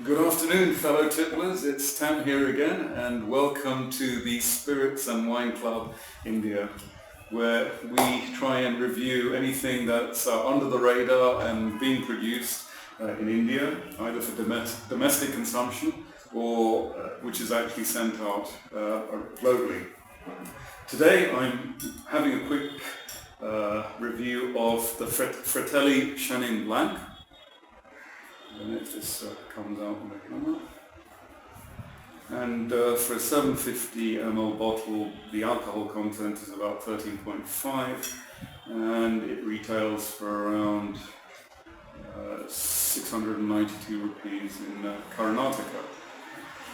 Good afternoon, fellow tipplers. It's Tam here again, and welcome to the Spirits and Wine Club India, where we try and review anything that's under the radar and being produced in India, either for domestic consumption or which is actually sent out globally. Today I'm having a quick review of the Fratelli Chenin Blanc. And if this comes out on the camera. And for a 750 ml bottle, the alcohol content is about 13.5, and it retails for around 692 rupees in Karnataka.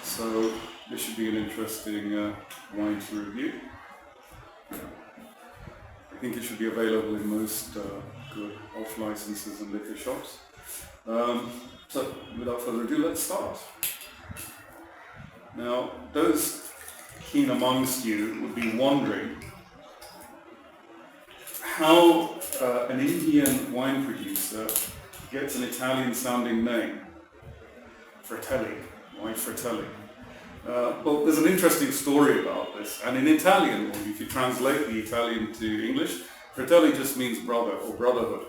So this should be an interesting wine to review. I think it should be available in most good off licenses and liquor shops. So without further ado, let's start. Now, those keen amongst you would be wondering how an Indian wine producer gets an Italian sounding name. Fratelli. Why Fratelli? Well, there's an interesting story about this, and in Italian, if you translate the Italian to English, Fratelli just means brother or brotherhood.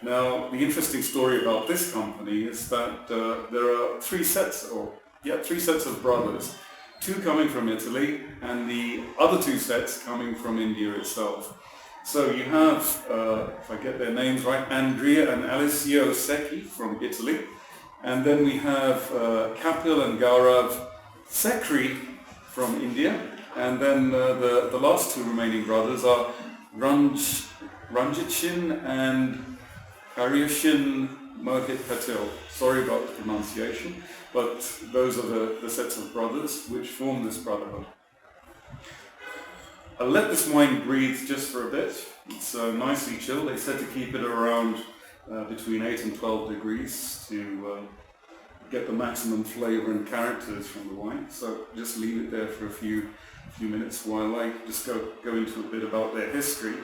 Now, the interesting story about this company is that there are three sets of brothers, two coming from Italy and the other two sets coming from India itself. So you have, if I get their names right, Andrea and Alessio Secchi from Italy, and then we have Kapil and Gaurav Sekri from India, and then the last two remaining brothers are Ranjitchin and Aryashin Mohit Patil. Sorry about the pronunciation, but those are the sets of brothers which form this brotherhood. I'll let this wine breathe just for a bit. It's nicely chilled. They said to keep it around between 8 and 12 degrees to get the maximum flavor and characters from the wine. So just leave it there for a few minutes while I just go into a bit about their history.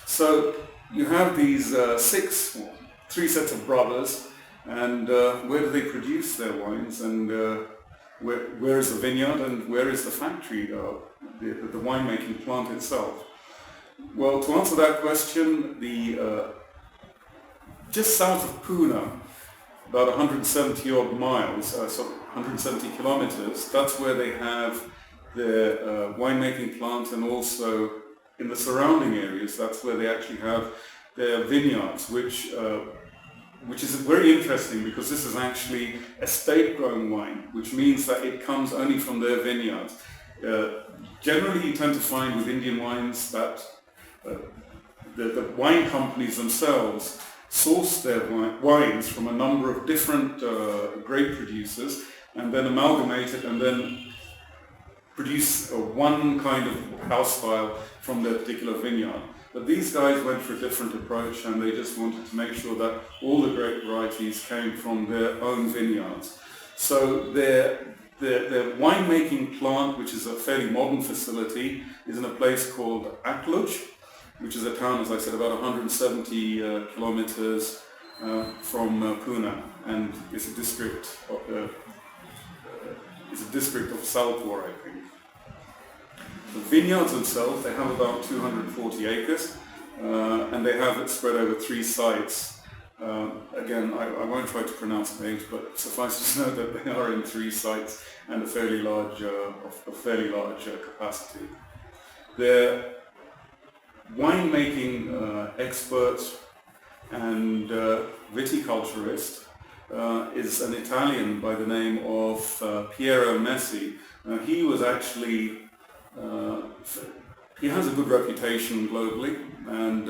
So you have these three sets of brothers, and where do they produce their wines, and where is the vineyard, and where is the factory, the winemaking plant itself? Well, to answer that question, just south of Pune, about 170 odd miles, 170 kilometers, that's where they have their winemaking plant, and also in the surrounding areas, that's where they actually have their vineyards, which is very interesting because this is actually estate-grown wine, which means that it comes only from their vineyards. Generally, you tend to find with Indian wines that the wine companies themselves source their wines from a number of different grape producers and then amalgamate it and then produce one kind of house style from their particular vineyard. But these guys went for a different approach, and they just wanted to make sure that all the grape varieties came from their own vineyards. So their winemaking plant, which is a fairly modern facility, is in a place called Akluj, which is a town, as I said, about 170 kilometers from Pune, and it's a district of Salpur, I think. The vineyards themselves, they have about 240 acres, and they have it spread over three sites. Again, I won't try to pronounce names, but suffice to know that they are in three sites and a fairly large capacity. Their winemaking expert and viticulturist is an Italian by the name of Piero Messi. He was actually he has a good reputation globally, and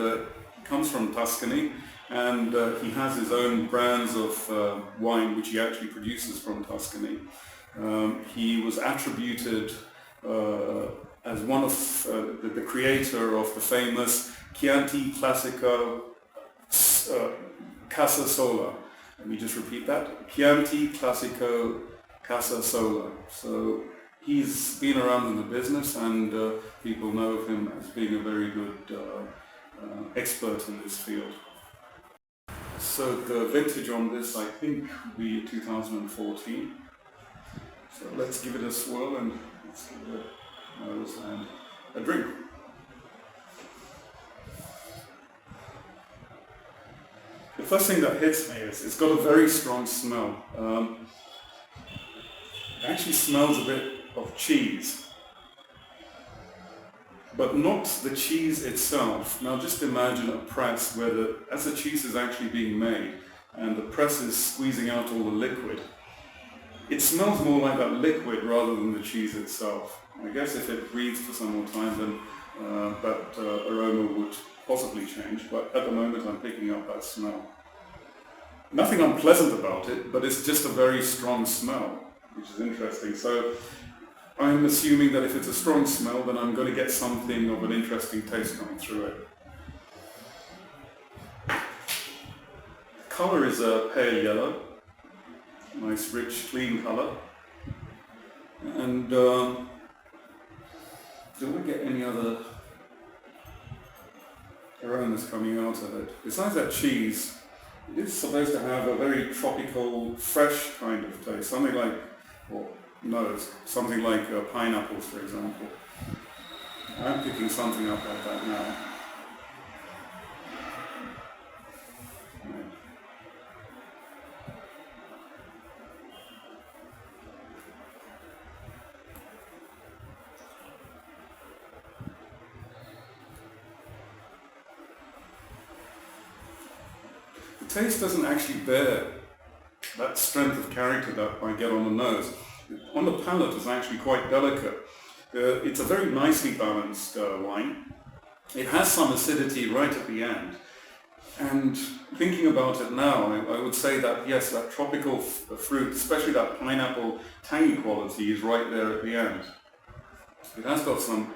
comes from Tuscany, and he has his own brands of wine which he actually produces from Tuscany. He was attributed as one of the creator of the famous Chianti Classico Casa Sola. Let me just repeat that. Chianti Classico Casa Sola. So he's been around in the business, and people know of him as being a very good expert in this field. So the vintage on this, I think, will be 2014. So let's give it a swirl and let's give it a nose and a drink. The first thing that hits me is it's got a very strong smell. It actually smells a bit of cheese, but not the cheese itself. Now just imagine a press where as the cheese is actually being made and the press is squeezing out all the liquid, it smells more like that liquid rather than the cheese itself. I guess if it breathes for some more time then that aroma would possibly change, but at the moment I'm picking up that smell. Nothing unpleasant about it, but it's just a very strong smell, which is interesting. So I'm assuming that if it's a strong smell, then I'm going to get something of an interesting taste coming through it. Colour is a pale yellow, nice rich clean colour. And do I get any other aromas coming out of it? Besides that cheese, it is supposed to have a very tropical, fresh kind of taste, something like, something like pineapples, for example. I'm picking something up like that now. The taste doesn't actually bear that strength of character that I get on the nose. On the palate, it's actually quite delicate. It's a very nicely balanced wine. It has some acidity right at the end. And thinking about it now, I would say that yes, that tropical fruit, especially that pineapple tangy quality, is right there at the end. It has got some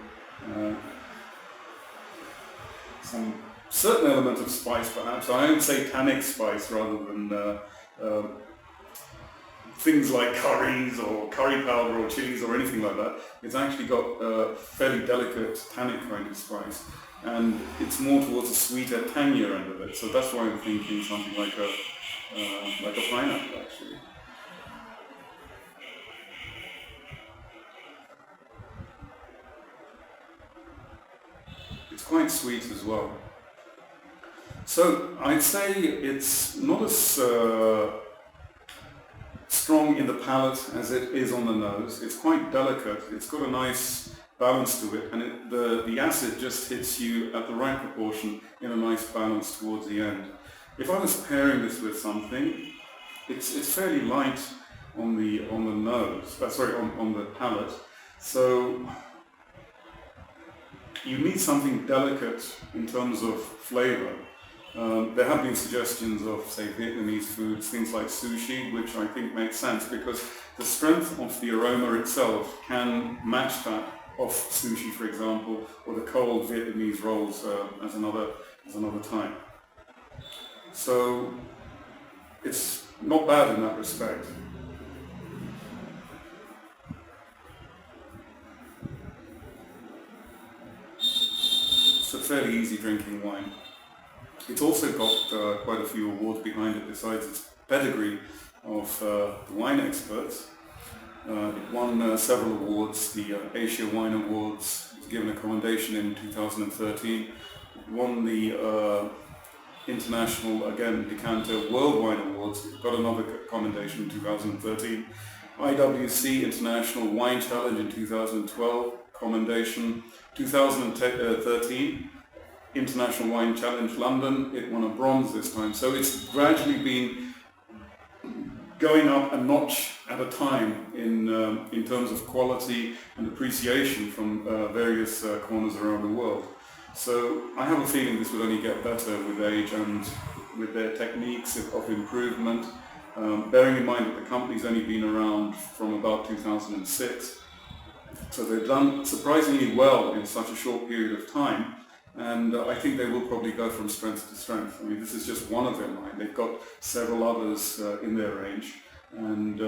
certain element of spice, perhaps. I would say tannic spice rather than things like curries or curry powder or chilies or anything like that. It's actually got a fairly delicate tannic kind of spice, and it's more towards a sweeter, tangier end of it. So that's why I'm thinking something like a pineapple, actually. It's quite sweet as well. So I'd say it's not as strong in the palate as it is on the nose. It's quite delicate. It's got a nice balance to it, and the acid just hits you at the right proportion in a nice balance towards the end. If I was pairing this with something, it's fairly light on the nose. On the palate. So you need something delicate in terms of flavor. There have been suggestions of, say, Vietnamese foods, things like sushi, which I think makes sense because the strength of the aroma itself can match that of sushi, for example, or the cold Vietnamese rolls as another type. So it's not bad in that respect. It's a fairly easy drinking wine. It's also got quite a few awards behind it besides its pedigree of the wine experts. It won several awards, the Asia Wine Awards. It was given a commendation in 2013. It won the International, again, Decanter World Wine Awards. It got another commendation in 2013. IWC International Wine Challenge in 2012, commendation. 2013. International Wine Challenge London, it won a bronze this time. So it's gradually been going up a notch at a time in terms of quality and appreciation from various corners around the world. So I have a feeling this will only get better with age and with their techniques of improvement. Bearing in mind that the company's only been around from about 2006. So they've done surprisingly well in such a short period of time. And I think they will probably go from strength to strength. I mean, this is just one of their line. They've got several others in their range. And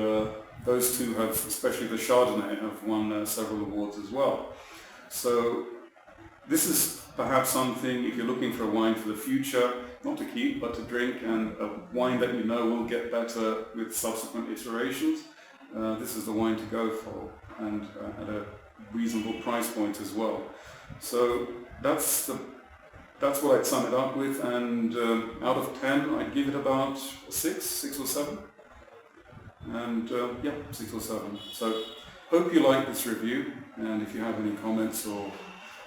those two have, especially the Chardonnay, have won several awards as well. So this is perhaps something, if you're looking for a wine for the future, not to keep but to drink, and a wine that you know will get better with subsequent iterations, this is the wine to go for, and at a reasonable price point as well. So that's what I'd sum it up with, and out of 10 I'd give it about a 6 or 7, and 6 or 7. So hope you like this review, and if you have any comments or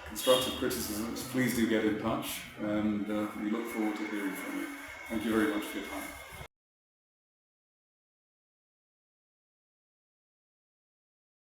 constructive criticisms, please do get in touch, and we look forward to hearing from you. Thank you very much for your time.